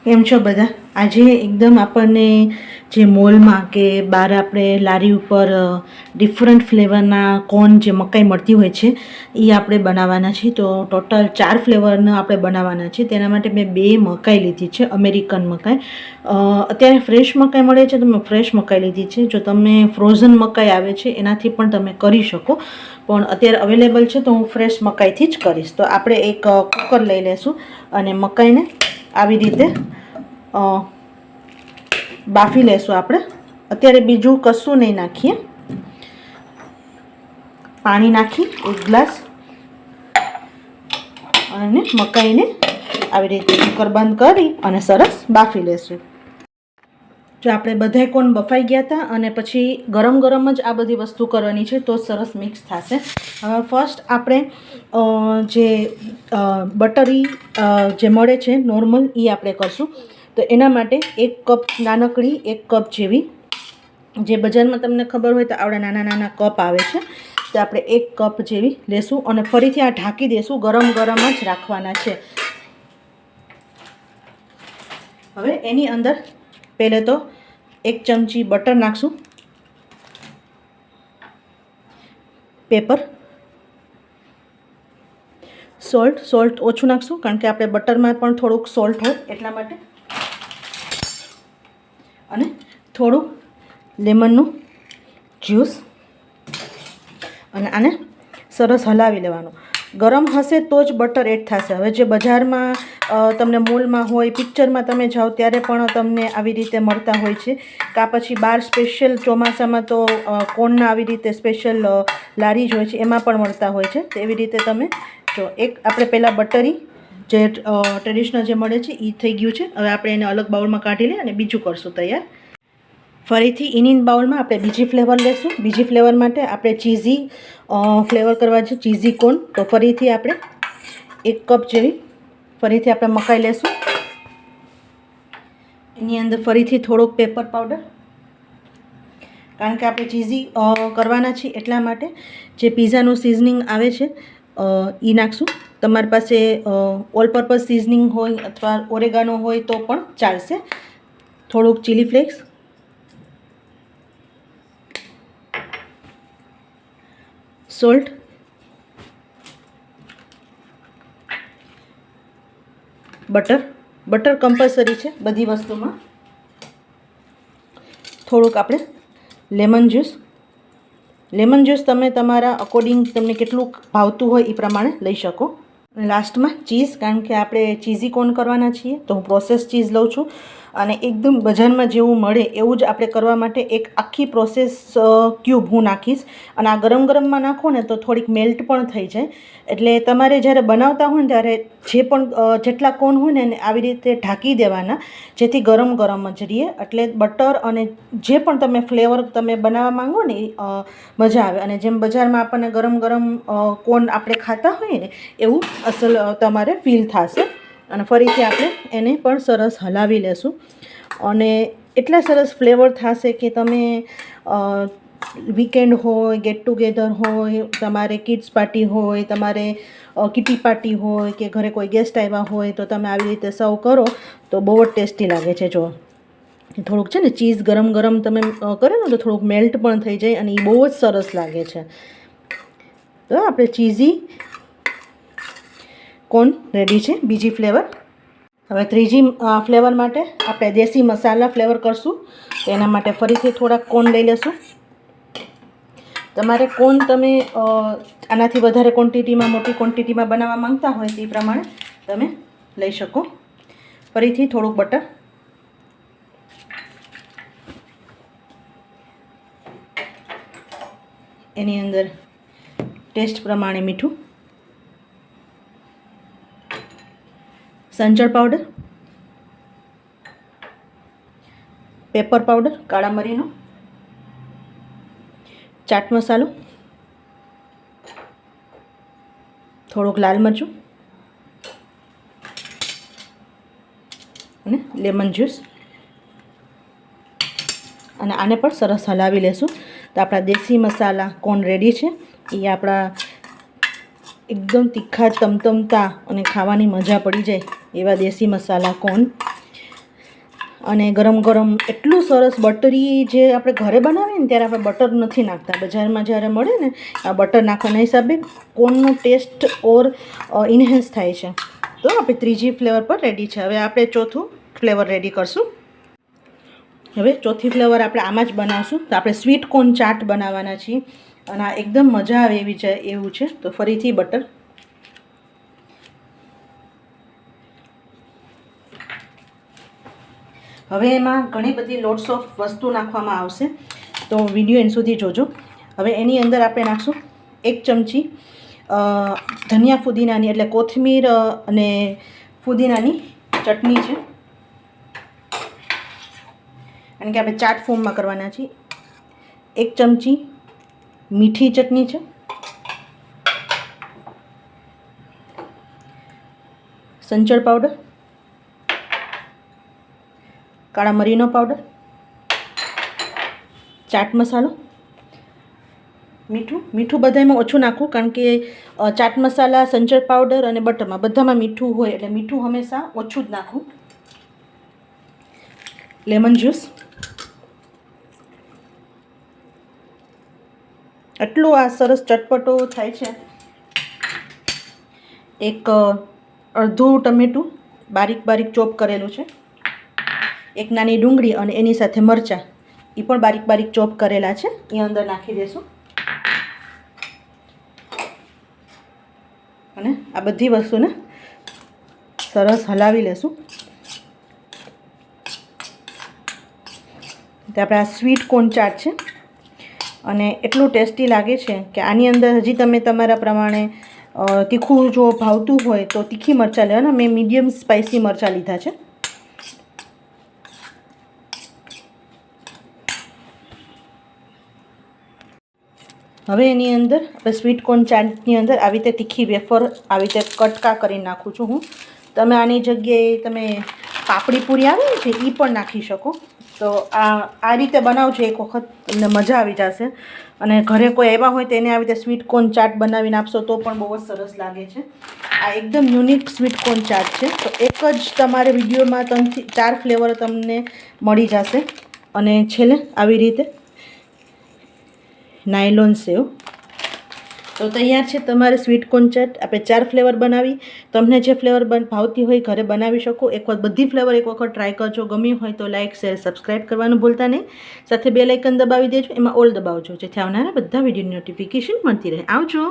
કેમ છો બધા? આજે એકદમ આપણને જે મોલમાં કે બહાર આપણે લારી ઉપર ડિફરન્ટ ફ્લેવરના કોર્ન જે મકાઈ મળતી હોય છે એ આપણે બનાવવાના છીએ. તો ટોટલ 4 ફ્લેવરના આપણે બનાવવાના છે. તેના માટે મેં 2 મકાઈ લીધી છે, અમેરિકન મકાઈ. અત્યારે ફ્રેશ મકાઈ મળે છે તો મેં ફ્રેશ મકાઈ લીધી છે. જો તમે ફ્રોઝન મકાઈ આવે છે એનાથી પણ તમે કરી શકો, પણ અત્યારે અવેલેબલ છે તો હું ફ્રેશ મકાઈથી જ કરીશ. તો આપણે એક કુકર લઈ લેશું અને મકાઈને આવી રીતે બાફી લેશું. આપણે અત્યારે બીજું કશું નહીં નાખીએ. પાણી નાખી 1 ગ્લાસ અને મકાઈને આવી રીતે કુકર બંધ કરી અને સરસ બાફી લેશું. જો આપણે બધાય કોર્ન બફાઈ ગયા હતા અને પછી ગરમ ગરમ જ આ બધી વસ્તુ કરવાની છે તો સરસ મિક્સ થશે. હવે ફર્સ્ટ આપણે જે બટરી જે મળે છે નોર્મલ એ આપણે કરશું. તો એના માટે 1 કપ નાનકડી 1 કપ જેવી, જે બજારમાં તમને ખબર હોય તો આવડા નાના નાના કપ આવે છે, તો આપણે 1 કપ જેવી લેશું અને ફરીથી આ ઢાંકી દેશું. ગરમ ગરમ જ રાખવાના છે. હવે એની અંદર પહેલે તો 1 ચમચી બટર નાખશું, પેપર, સોલ્ટ ઓછું નાખશું કારણ કે આપણે બટરમાં પણ થોડુંક સોલ્ટ હોય એટલા માટે, અને થોડું લેમનનું જ્યુસ, અને આને સરસ હલાવી લેવાનું. ગરમ હશે તો જ બટર એડ થશે. હવે જે બજારમાં તમને મોલમાં હોય, પિક્ચરમાં તમે જાઓ ત્યારે પણ તમને આવી રીતે મળતા હોય છે, કાં પછી બહાર સ્પેશિયલ ચોમાસામાં તો કોર્નના આવી રીતે સ્પેશિયલ લારી જ હોય છે એમાં પણ મળતા હોય છે. તો એવી રીતે તમે જો આપણે પહેલાં બટરી જે ટ્રેડિશનલ જે મળે છે એ થઈ ગયું છે. હવે આપણે એને અલગ બાઉલમાં કાઢી લઈએ અને બીજું કરશું તૈયાર. ફરીથી ઇનિન બાઉલમાં આપણે બીજી ફ્લેવર લેશું. બીજી ફ્લેવર માટે આપણે ચીઝી ફ્લેવર કરવા છે, ચીઝી કોર્ન. તો ફરીથી આપણે 1 કપ જેવી ફરીથી આપણે મકાઈ લેશું. એની અંદર ફરીથી થોડોક પેપર પાવડર, કારણ કે આપણે ચીઝી કરવાના છીએ એટલા માટે. જે પિઝાનું સિઝનિંગ આવે છે એ નાખશું. તમારી પાસે ઓલ પર્પઝ સિઝનિંગ હોય અથવા ઓરેગાનો હોય તો પણ ચાલશે. થોડુંક chilli flakes, salt, butter compulsory છે બધી વસ્તુમાં. થોડુંક આપણે લેમન જ્યુસ તમે તમારા અકોર્ડિંગ તમને કેટલું ભાવતું હોય એ પ્રમાણે લઈ શકો. અને લાસ્ટમાં ચીઝ, કારણ કે આપણે ચીઝી કોર્ન કરવાના છીએ તો હું પ્રોસેસ ચીઝ લઉં છું. અને એકદમ બજારમાં જેવું મળે એવું જ આપણે કરવા માટે એક આખી પ્રોસેસ ક્યુબ હું નાખીશ. અને આ ગરમ ગરમમાં નાખો ને તો થોડીક મેલ્ટ પણ થઈ જાય. એટલે તમારે જ્યારે બનાવતા હોય ને ત્યારે જે પણ જેટલા કોર્ન હોય ને એને આવી રીતે ઢાંકી દેવાના, જેથી ગરમ ગરમ જ રહીએ. એટલે બટર અને જે પણ તમે ફ્લેવર તમે બનાવવા માંગો ને એ મજા આવે. અને જેમ બજારમાં આપણને ગરમ ગરમ કોર્ન આપણે ખાતા હોઈએ ને એવું અસલ તમારે ફીલ થશે. અને ફરીથી આપણે એને પણ સરસ હલાવી લેશું. અને એટલા સરસ ફ્લેવર થશે કે તમે વીકેન્ડ હોય, ગેટ ટુગેધર હોય, તમારે કિડ્સ પાર્ટી હોય, તમારે કિટી પાર્ટી હોય કે ઘરે કોઈ ગેસ્ટ આવ્યા હોય તો તમે આવી રીતે સર્વ કરો તો બહુ જ ટેસ્ટી લાગે છે. જો થોડુંક છે ને ચીઝ ગરમ ગરમ તમે કરો ને તો થોડુંક મેલ્ટ પણ થઈ જાય અને એ બહુ જ સરસ લાગે છે. તો આપણે ચીઝી કોર્ન રેડી છે, બીજી ફ્લેવર. હવે ત્રીજી ફ્લેવર માટે આપણે દેશી મસાલા ફ્લેવર કરશું. તો એના માટે ફરીથી થોડાક કોર્ન લઈ લેશું. તમારે કોર્ન તમે આનાથી વધારે ક્વોન્ટિટીમાં, મોટી ક્વોન્ટિટીમાં બનાવવા માંગતા હોય તે પ્રમાણે તમે લઈ શકો. ફરીથી થોડુંક બટર, એની અંદર ટેસ્ટ પ્રમાણે મીઠું, સંચળ પાવડર, પેપર પાવડર કાળા મરીનો, ચાટ મસાલો, થોડુંક લાલ મરચું અને લેમન જ્યુસ. અને આને પણ સરસ હલાવી લેશું. તો આપણા દેશી મસાલા કોર્ન રેડી છે. એ આપણા એકદમ તીખા તમતમતા અને ખાવાની મજા પડી જાય એવા દેશી મસાલા કોર્ન અને ગરમ ગરમ એટલું સરસ બટરી જે આપણે ઘરે બનાવીએ ને ત્યારે આપણે બટર નથી નાખતા. બજારમાં જ્યારે મળે ને આ બટર નાખવાના હિસાબે કોનનો ટેસ્ટ ઓર ઇન્હેન્સ થાય છે. તો આપણે ત્રીજી ફ્લેવર પર રેડી છે. હવે આપણે ચોથું ફ્લેવર રેડી કરશું. હવે ચોથી ફ્લેવર આપણે આમાં જ બનાવશું. તો આપણે સ્વીટ કોર્ન ચાટ બનાવવાના છીએ અને આ એકદમ મજા આવે એવી છે એવું છે. તો ફરીથી બટર, હવે એમાં ઘણી બધી લોટ્સ ઓફ વસ્તુ નાખવામાં આવશે, તો વિડીયો એન્ડ સુધી જોજો. હવે એની અંદર આપણે નાખશું 1 ચમચી ધનિયા ફુદીનાની એટલે કોથમીર અને ફુદીનાની ચટણી છે, કારણ કે આપણે ચાટ ફોર્મમાં કરવાના છીએ. 1 ચમચી મીઠી ચટણી છે, સંચળ પાવડર, કાળા મરીનો પાવડર, ચાટ મસાલો, મીઠું બધામાં ઓછું નાખવું, કારણ કે ચાટ મસાલા, સંચળ પાવડર અને બટરમાં બધામાં મીઠું હોય એટલે મીઠું હંમેશા ઓછું જ નાખવું. લેમન જ્યુસ, એટલું આ સરસ ચટપટો થાય છે. એક અડધું ટમેટું બારીક ચોપ કરેલું છે, એક નાની ડુંગળી અને એની સાથે મરચાં એ પણ બારીક ચોપ કરેલા છે, એ અંદર નાખી દેશું. અને આ બધી વસ્તુને સરસ હલાવી લેશું. તો આપણે આ સ્વીટ કોર્ન ચાટ છે અને એટલું ટેસ્ટી લાગે છે કે આની અંદર હજી તમે તમારા પ્રમાણે તીખું જો ભાવતું હોય તો તીખી મરચાં લેવાના. મેં મીડિયમ સ્પાઇસી મરચાં લીધા છે. હવે એની અંદર આપણે સ્વીટ કોર્ન ચાટની અંદર આવી રીતે તીખી વેફર આવી રીતે કટકા કરી નાખું છું હું. તમે આની જગ્યાએ તમે પાપડી પૂરી આવે છે એ પણ નાખી શકો. તો આ રીતે બનાવજો એક વખત, તમને મજા આવી જશે. અને ઘરે કોઈ આવ્યા હોય તો એને આવી રીતે સ્વીટ કોર્ન ચાટ બનાવીને આપશો તો પણ બહુ જ સરસ લાગે છે. આ એકદમ યુનિક સ્વીટ કોર્ન ચાટ છે. તો એક જ તમારે વિડીયોમાં 3 થી 4 ફ્લેવર તમને મળી જશે. અને છેલ્લે આવી રીતે નાયલોન સેવ. તો તૈયાર છે તમારે સ્વીટ કોર્ન ચાટ. આપણે 4 ફ્લેવર બનાવી. તમને જે ફ્લેવર ભાવતી હોય ઘરે બનાવી શકો. એક વખત બધી ફ્લેવર એક વખત ટ્રાય કરજો. ગમ્યું હોય તો લાઇક, શેર, સબસ્ક્રાઈબ કરવાનું ભૂલતા નહીં. સાથે બેલ આઇકન દબાવી દેજો, એમાં ઓલ દબાવજો, જેથી આવનારા બધા વિડીયોની નોટિફિકેશન મળતી રહે. આવજો.